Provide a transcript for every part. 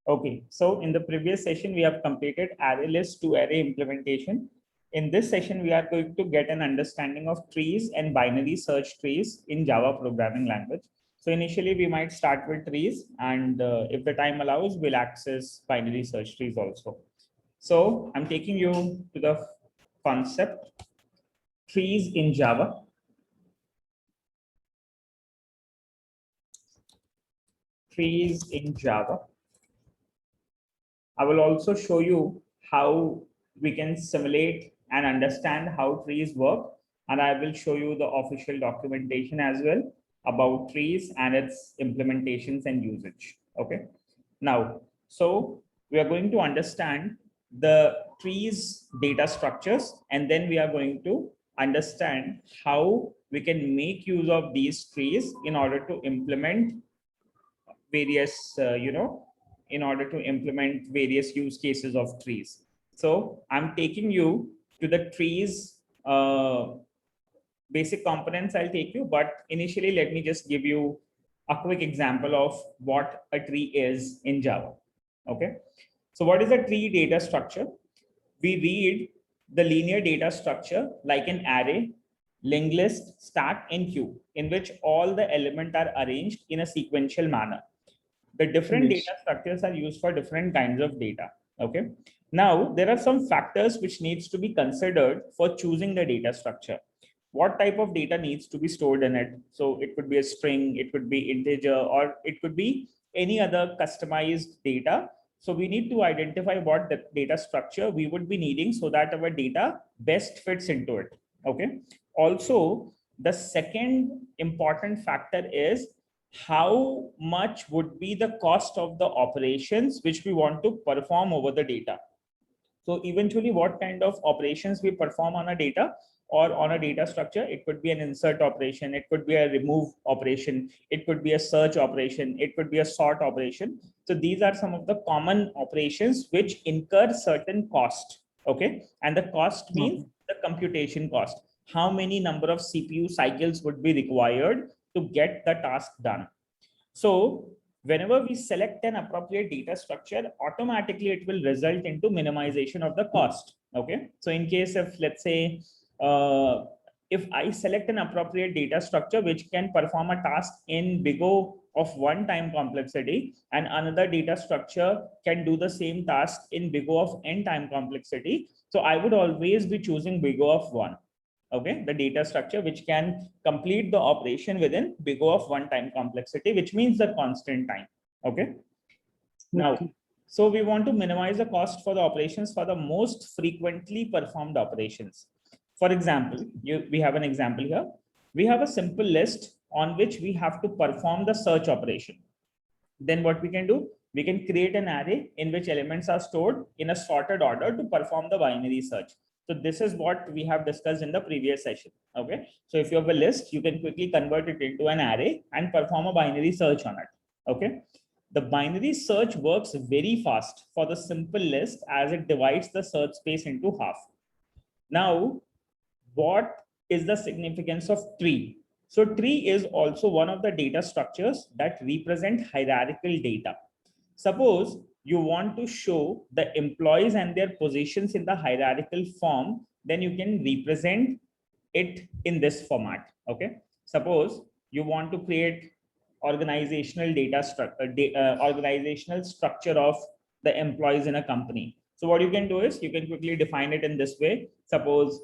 Okay, so in the previous session, we have completed array list to array implementation. In this session, we are going to get an understanding of trees and binary search trees in Java programming language. So initially, we might start with trees, and if the time allows, we'll access binary search trees also. So I'm taking you to the concept trees in Java. Trees in Java. I will also show you how we can simulate and understand how trees work. And I will show you the official documentation as well about trees and its implementations and usage. Okay. Now, so we are going to understand the trees data structures, and then we are going to understand how we can make use of these trees in order to implement various, in order to implement various use cases of trees. So I'm taking you to the trees basic components I'll take you, but initially let me just give you a quick example of what a tree is in Java. Okay. So what is a tree data structure? We read the linear data structure like an array, linked list, stack, and queue, in which all the elements are arranged in a sequential manner. The different Yes. data structures are used for different kinds of data. Okay. Now there are some factors which needs to be considered for choosing the data structure. What type of data needs to be stored in it? So it could be a string, it could be integer, or it could be any other customized data. So we need to identify what the data structure we would be needing so that our data best fits into it. Okay. Also, the second important factor is how much would be the cost of the operations which we want to perform over the data. So eventually what kind of operations we perform on a data or on a data structure, it could be an insert operation, it could be a remove operation, it could be a search operation, it could be a sort operation. So these are some of the common operations which incur certain cost. Okay. And the cost means the computation cost. How many number of CPU cycles would be required to get the task done? So whenever we select an appropriate data structure, automatically it will result into minimization of the cost. Okay. So in case of, let's say, if I select an appropriate data structure which can perform a task in big O of one time complexity, and another data structure can do the same task in big O of n time complexity, so I would always be choosing big O of one. Okay, the data structure which can complete the operation within big O of one time complexity, which means the constant time. Okay. Now, so we want to minimize the cost for the operations for the most frequently performed operations. For example, we have an example here. We have a simple list on which we have to perform the search operation. Then what we can do? We can create an array in which elements are stored in a sorted order to perform the binary search. So this is what we have discussed in the previous session. Okay. So if you have a list, you can quickly convert it into an array and perform a binary search on it. Okay. The binary search works very fast for the simple list as it divides the search space into half. Now, what is the significance of tree? So tree is also one of the data structures that represent hierarchical data. Suppose you want to show the employees and their positions in the hierarchical form, then you can represent it in this format. Okay. Suppose you want to create organizational data structure, organizational structure of the employees in a company. So what you can do is you can quickly define it in this way. Suppose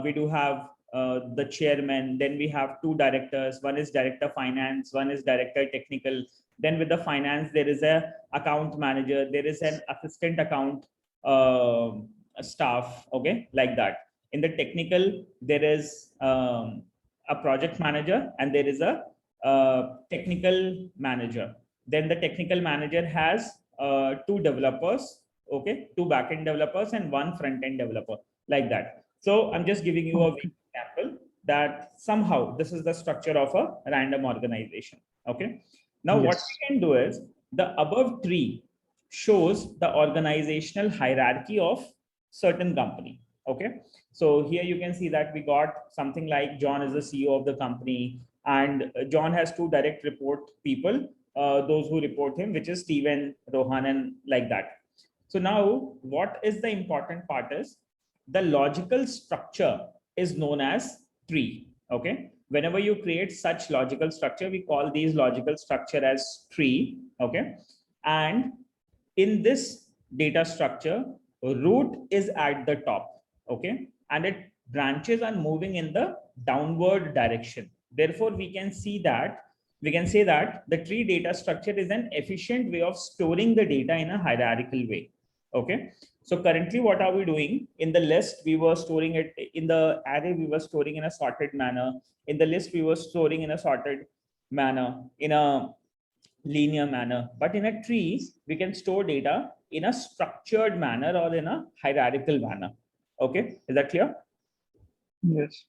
we do have the chairman, then we have two directors, one is director finance, one is director technical. Then with the finance, there is a account manager, there is an assistant account staff. Okay, like that. In the technical, there is a project manager and there is a technical manager. Then the technical manager has two developers, okay, two backend developers and one front end developer, like that. So I'm just giving you a example that somehow this is the structure of a random organization. Okay. Now what we can do is the above tree shows the organizational hierarchy of certain company. Okay. So here you can see that we got something like John is the CEO of the company, and John has two direct report people, those who report him, which is Steven, Rohan, and like that. So now what is the important part is the logical structure is known as tree. Okay. Whenever you create such logical structure, we call these logical structure as tree. Okay. And in this data structure, root is at the top. Okay. And it branches are moving in the downward direction. Therefore, we can say that the tree data structure is an efficient way of storing the data in a hierarchical way. Okay. So currently what are we doing? In the list, we were storing it in the array, we were storing in a sorted manner. In the list, we were storing in a sorted manner, in a linear manner. But in a tree, we can store data in a structured manner or in a hierarchical manner. Okay. Is that clear? Yes.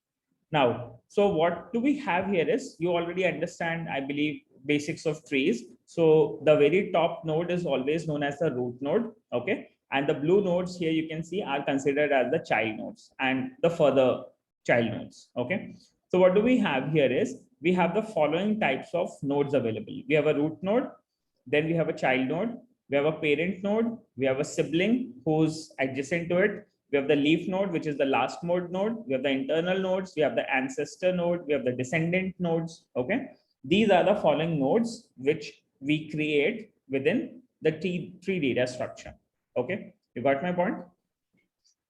Now, so what do we have here is, you already understand, I believe, basics of trees. So the very top node is always known as the root node. Okay. And the blue nodes here you can see are considered as the child nodes and the further child nodes. Okay. So what do we have here is, we have the following types of nodes available. We have a root node, then we have a child node, we have a parent node, we have a sibling who's adjacent to it, we have the leaf node, which is the last node, we have the internal nodes, we have the ancestor node, we have the descendant nodes. Okay. These are the following nodes which we create within the tree data structure. Okay. You got my point?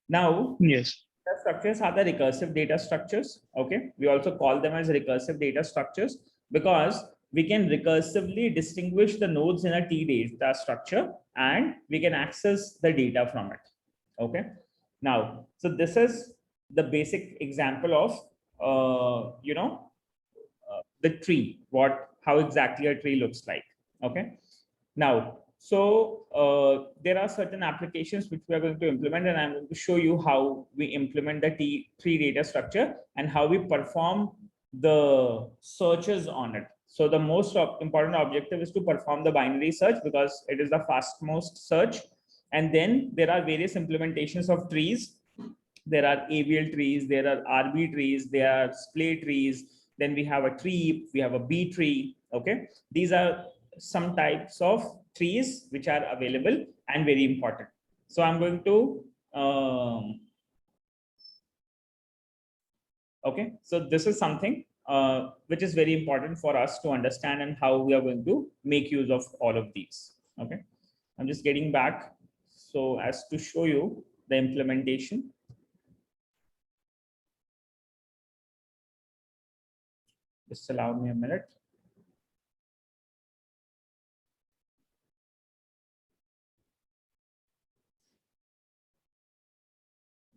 Now, Yes. the structures are the recursive data structures. Okay. We also call them as recursive data structures because we can recursively distinguish the nodes in a T data structure and we can access the data from it. Okay. Now, so this is the basic example of, the tree, how exactly a tree looks like. Okay. Now, so there are certain applications which we are going to implement, and I'm going to show you how we implement the tree data structure and how we perform the searches on it. So the most important objective is to perform the binary search because it is the fastmost search. And then there are various implementations of trees. There are AVL trees, there are RB trees, there are splay trees. Then we have a tree, we have a B tree. Okay. These are some types of trees which are available and very important. So I'm going to, okay. So this is something which is very important for us to understand and how we are going to make use of all of these. Okay. I'm just getting back so as to show you the implementation. Just allow me a minute.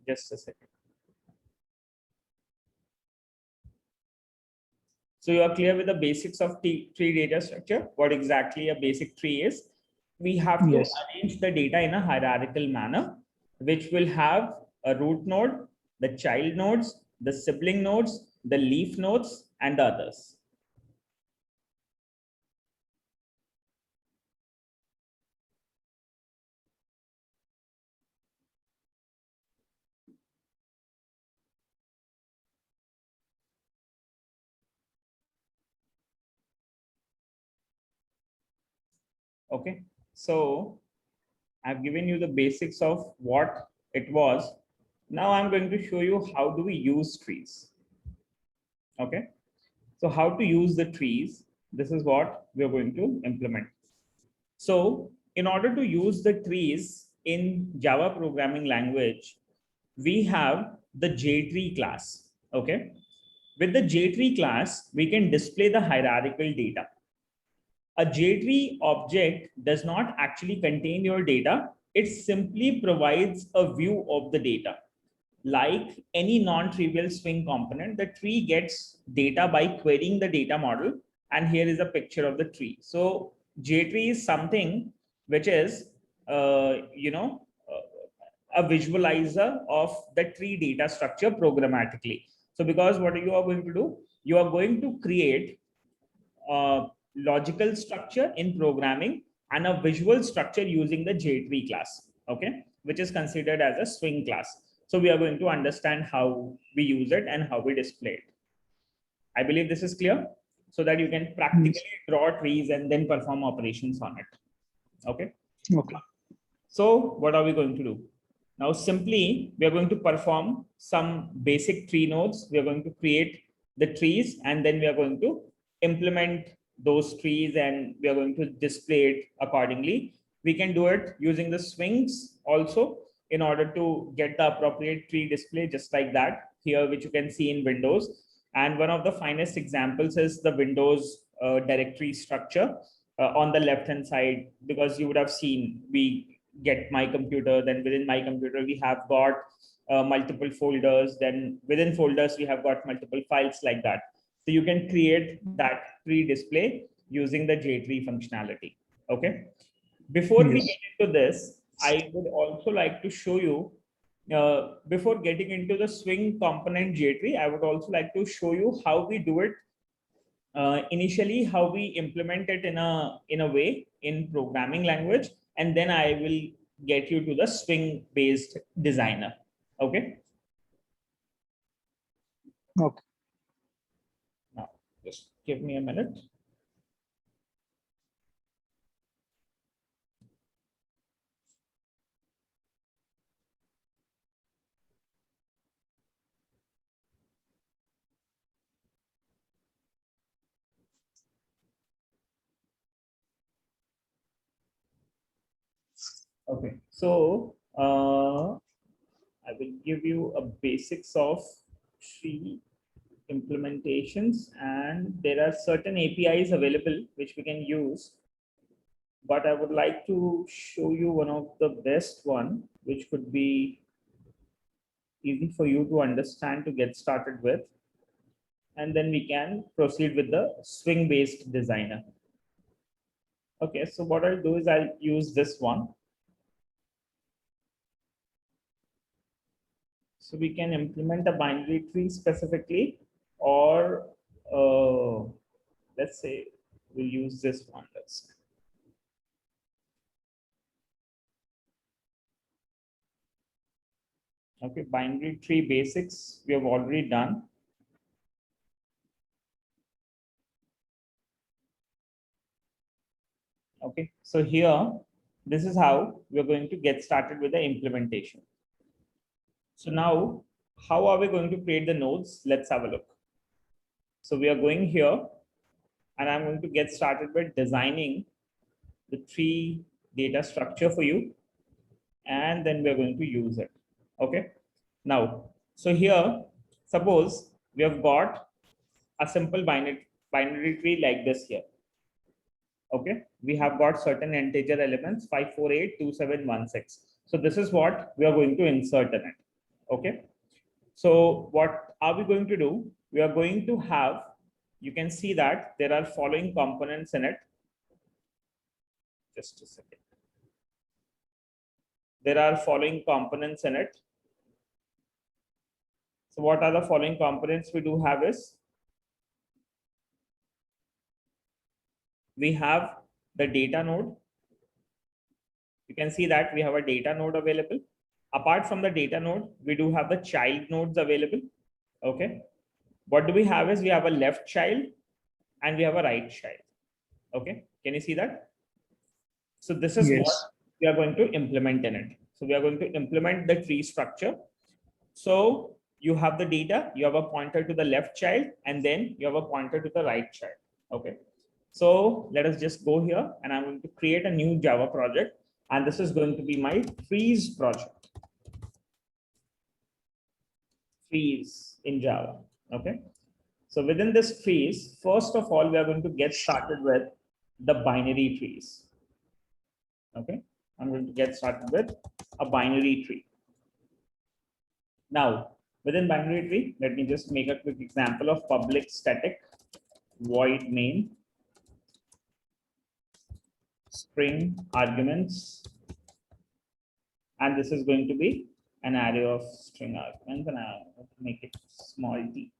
Just a second. So you are clear with the basics of tree data structure, what exactly a basic tree is. We have to arrange the data in a hierarchical manner, which will have a root node, the child nodes, the sibling nodes, the leaf nodes, and the others. Okay, so I've given you the basics of what it was. Now I'm going to show you how do we use trees. Okay, so how to use the trees, this is what we're going to implement. So in order to use the trees in Java programming language, we have the JTree class. Okay, with the JTree class, we can display the hierarchical data. A JTree object does not actually contain your data. It simply provides a view of the data. Like any non-trivial Swing component, the tree gets data by querying the data model. And here is a picture of the tree. So JTree is something which is, a visualizer of the tree data structure programmatically. So because what you are going to do, you are going to create logical structure in programming and a visual structure using the JTree class, okay, which is considered as a Swing class. So we are going to understand how we use it and how we display it. I believe this is clear. so that you can practically draw trees and then perform operations on it. Okay. Okay. So what are we going to do? Now, simply, we are going to perform some basic tree nodes. We are going to create the trees, and then we are going to implement those trees, and we are going to display it accordingly. We can do it using the swings also in order to get the appropriate tree display, just like that here, which you can see in Windows. And one of the finest examples is the Windows directory structure on the left hand side, because you would have seen we get my computer, then within my computer we have got multiple folders, then within folders we have got multiple files, like that. So you can create that tree display using the JTree functionality. Okay, before we get into this, I would also like to show you, before getting into the swing component JTree, I would also like to show you how we do it initially, how we implement it in a way in programming language, and then I will get you to the swing based designer. Okay. Okay. Now, just give me a minute. Okay, so I will give you a basics of tree implementations, and there are certain APIs available which we can use, but I would like to show you one of the best one, which could be easy for you to understand to get started with, and then we can proceed with the swing based designer. Okay, so what I'll do is I'll use this one. So we can implement a binary tree specifically, or let's say we'll use this one. Okay, binary tree basics we have already done. Okay, so here, this is how we're going to get started with the implementation. So now, how are we going to create the nodes? Let's have a look. So we are going here, and I'm going to get started with designing the tree data structure for you, and then we're going to use it. Okay. Now, so here, suppose we have got a simple binary tree like this here. Okay, we have got certain integer elements 5482716. So this is what we are going to insert in it. Okay, so what are we going to do? We are going to have, you can see that there are following components in it. Just a second. There are following components in it. So what are the following components we do have is, we have the data node. You can see that we have a data node available. Apart from the data node, we do have the child nodes available. Okay. What do we have is, we have a left child and we have a right child. Okay. Can you see that? So this is what we are going to implement in it. So we are going to implement the tree structure. So you have the data, you have a pointer to the left child, and then you have a pointer to the right child. Okay. So let us just go here, and I'm going to create a new Java project, and this is going to be my trees project. Trees in Java. Okay. So within this trees, first of all, we are going to get started with the binary trees. Okay. I'm going to get started with a binary tree. Now, within binary tree, let me just make a quick example of public static void main string arguments, and this is going to be an array of string arguments, and I'll make it small t.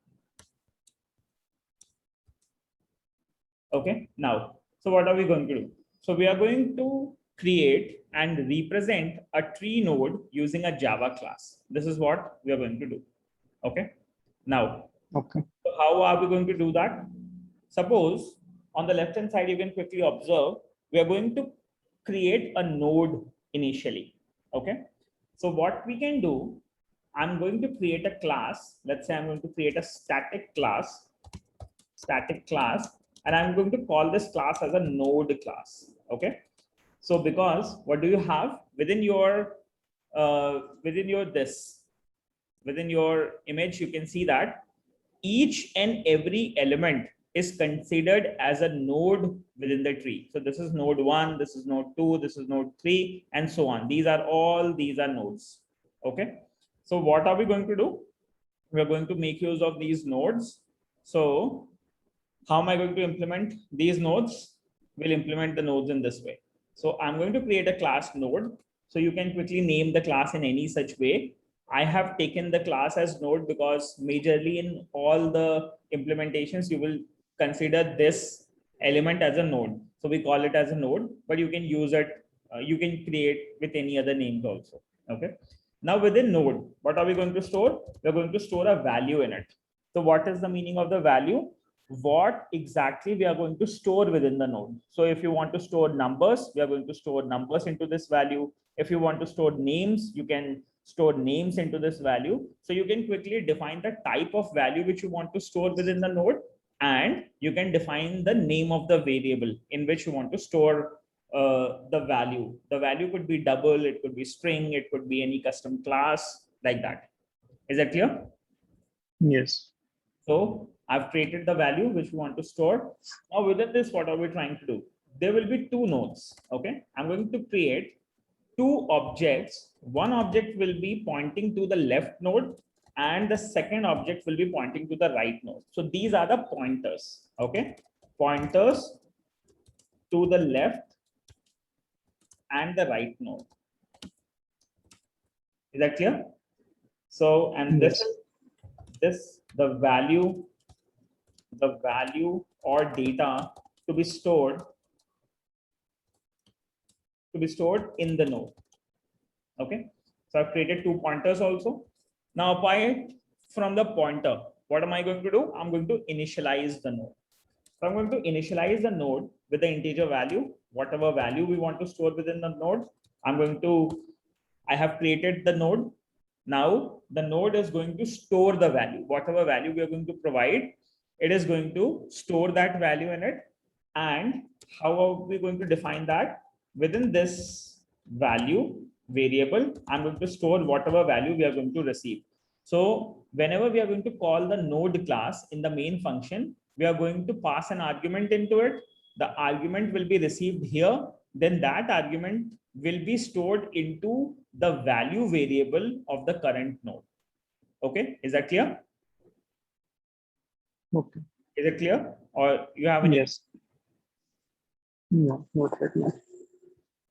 Okay, now, so what are we going to do? So we are going to create and represent a tree node using a Java class. This is what we are going to do. Okay, now, okay, so how are we going to do that? suppose on the left hand side, you can quickly observe, we are going to create a node initially. Okay. So what we can do, I'm going to create a class. Let's say I'm going to create a static class, and I'm going to call this class as a node class. Okay. So because what do you have within your within your image, you can see that each and every element is considered as a node within the tree. So this is node 1, this is node 2, this is node 3, and so on. These are nodes. Okay. So what are we going to do? We are going to make use of these nodes. So how am I going to implement these nodes? We'll implement the nodes in this way. So I'm going to create a class node. So you can quickly name the class in any such way. I have taken the class as node because majorly in all the implementations, you will consider this element as a node. So we call it as a node, but you can use it, you can create with any other names also. Okay. Now within node, what are we going to store? We're going to store a value in it. So what is the meaning of the value? What exactly we are going to store within the node. So if you want to store numbers, we are going to store numbers into this value. If you want to store names, you can store names into this value. So you can quickly define the type of value which you want to store within the node, and you can define the name of the variable in which you want to store the value. The value could be double, it could be string, it could be any custom class, like that. Is that clear? Yes. So I've created the value which we want to store. Now within this, what are we trying to do? There will be two nodes. Okay. I'm going to create two objects. One object will be pointing to the left node and the second object will be pointing to the right node. So these are the pointers. Okay. Pointers to the left and the right node. Is that clear? So, and Yes. this the value or data to be stored in the node. Okay. So I've created two pointers also. Now apart from the pointer, what am I going to do? I'm going to initialize the node. So I'm going to initialize the node with the integer value, whatever value we want to store within the node. I have created the node. Now the node is going to store the value, whatever value we are going to provide, it is going to store that value in it. And how are we going to define that? Within this value variable, I'm going to store whatever value we are going to receive. So whenever we are going to call the node class in the main function, we are going to pass an argument into it. The argument will be received here. Then that argument will be stored into the value variable of the current node. Okay, is that clear? Okay. Is it clear? Or you have any? Yes. No, not right now.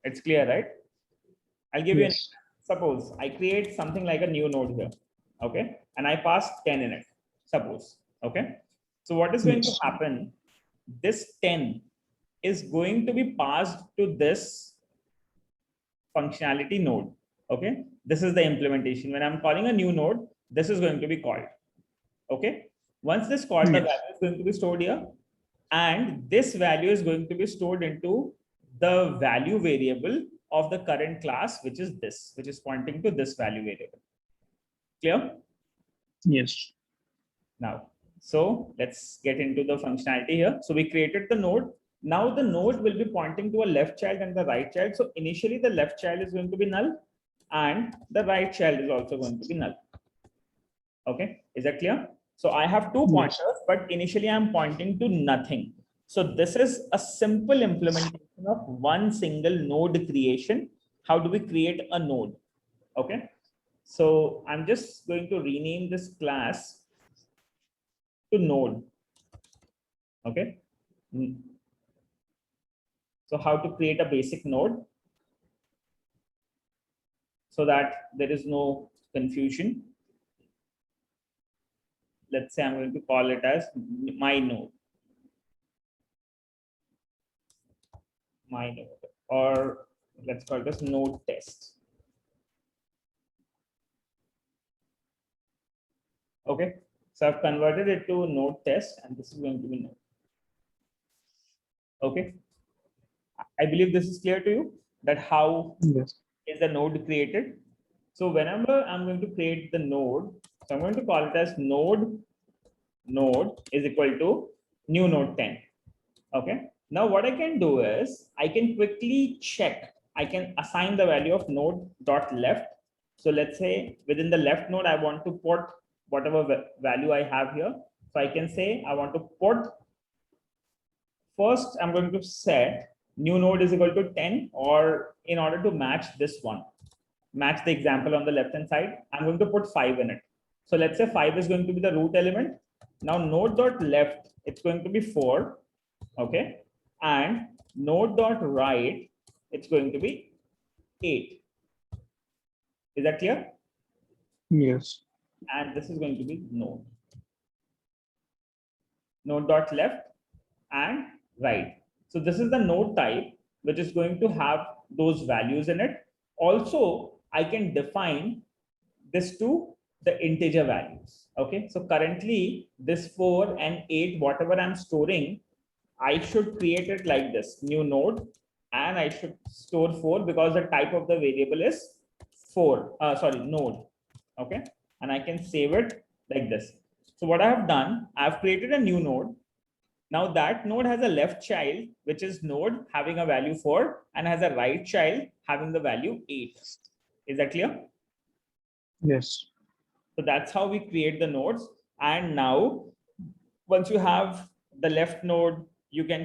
It's clear, right? I'll give you an, Yes. suppose I create something like a new node here. Okay, and I pass 10 in it, suppose. Okay, so what is going to Yes. happen? This 10 is going to be passed to this functionality node. Okay, this is the implementation. When I'm calling a new node, this is going to be called. Okay, once this called, the Yes. value is going to be stored here, and this value is going to be stored into the value variable of the current class, which is this, which is pointing to this value variable. Clear? Yes. Now, so let's get into the functionality here. So we created the node. Now the node will be pointing to a left child and the right child. So initially the left child is going to be null and the right child is also going to be null. Okay, is that clear? So I have two pointers, but initially I'm pointing to nothing. So this is a simple implementation of one single node creation. How do we create a node? Okay, so I'm just going to rename this class to node. Okay. So how to create a basic node so that there is no confusion. Let's say I'm going to call it as my node. My node, or let's call it as node test. Okay. So I've converted it to node test and this is going to be node. Okay. I believe this is clear to you that how Yes. is the node created. So whenever I'm going to create the node, so I'm going to call it as node is equal to new node 10. Okay. Now what I can do is I can quickly check. I can assign the value of node dot left. So let's say within the left node, I want to put whatever value I have here. So I can say I want to put, first I'm going to set new node is equal to 10, or in order to match this one, match the example on the left hand side, I'm going to put 5 in it. So let's say 5 is going to be the root element. Now node dot left, it's going to be 4. Okay. And node dot right, it's going to be 8. Is that clear? Yes. And this is going to be node dot left and right. So this is the node type, which is going to have those values in it. Also, I can define this to the integer values. Okay. So currently this 4 and 8, whatever I'm storing, I should create it like this, new node, and I should store 4 because the type of the variable is 4, node. Okay. And I can save it like this. So what I have done, I've created a new node. Now that node has a left child, which is node having a value 4, and has a right child having the value 8. Is that clear? Yes. So that's how we create the nodes. And now once you have the left node, you can